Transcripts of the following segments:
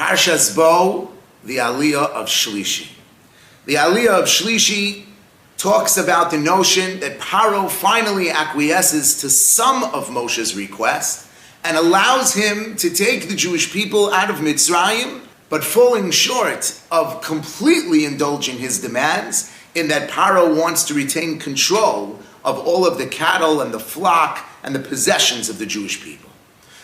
Parshas Bo, the Aliyah of Shlishi. The Aliyah of Shlishi talks about the notion that Paro finally acquiesces to some of Moshe's request and allows him to take the Jewish people out of Mitzrayim, but falling short of completely indulging his demands in that Paro wants to retain control of all of the cattle and the flock and the possessions of the Jewish people.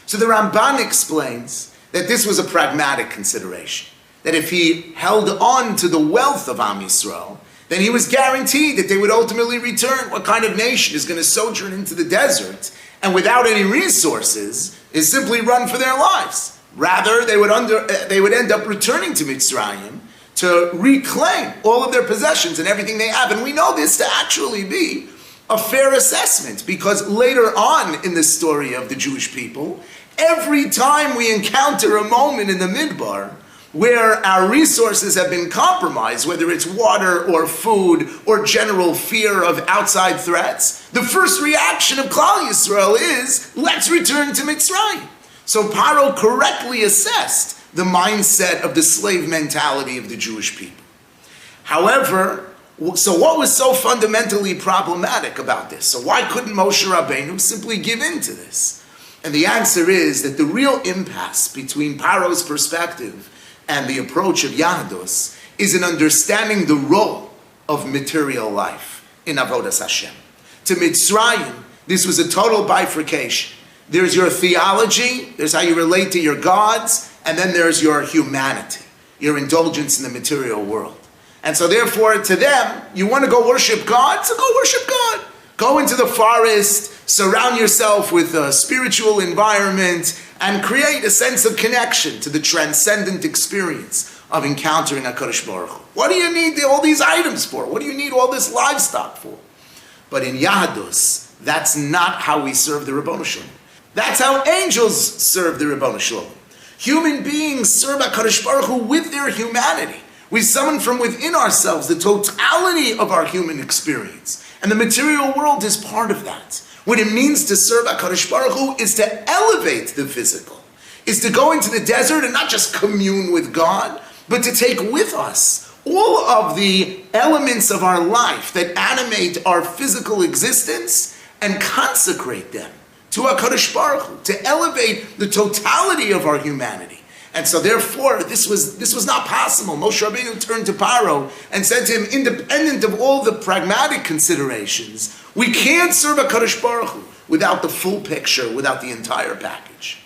So the Ramban explains that this was a pragmatic consideration, that if he held on to the wealth of Am Yisrael, then he was guaranteed that they would ultimately return. What kind of nation is going to sojourn into the desert and without any resources is simply run for their lives? Rather, they would end up returning to Mitzrayim to reclaim all of their possessions and everything they have. And we know this to actually be a fair assessment, because later on in the story of the Jewish people, every time we encounter a moment in the Midbar where our resources have been compromised, whether it's water or food or general fear of outside threats, the first reaction of Klal Yisrael is, let's return to Mitzrayim. So Paro correctly assessed the mindset of the slave mentality of the Jewish people. However, so what was so fundamentally problematic about this? So why couldn't Moshe Rabbeinu simply give in to this? And the answer is that the real impasse between Paro's perspective and the approach of Yahadus is in understanding the role of material life in Avodas Hashem. To Mitzrayim, this was a total bifurcation. There's your theology, there's how you relate to your gods, and then there's your humanity, your indulgence in the material world. And so therefore, to them, you want to go worship God? So go worship God. Go into the forest, surround yourself with a spiritual environment, and create a sense of connection to the transcendent experience of encountering HaKadosh Baruch Hu. What do you need all these items for? What do you need all this livestock for? But in Yahadus, that's not how we serve the Ribono Shel Olam. That's how angels serve the Ribono Shel Olam. Human beings serve HaKadosh Baruch Hu with their humanity. We summon from within ourselves the totality of our human experience. And the material world is part of that. What it means to serve HaKadosh Baruch Hu is to elevate the physical, is to go into the desert and not just commune with God, but to take with us all of the elements of our life that animate our physical existence and consecrate them to HaKadosh Baruch Hu, to elevate the totality of our humanity. And so therefore, this was not possible. Moshe Rabbeinu turned to Paro and said to him, independent of all the pragmatic considerations, we can't serve HaKadosh Baruch Hu without the full picture, without the entire package.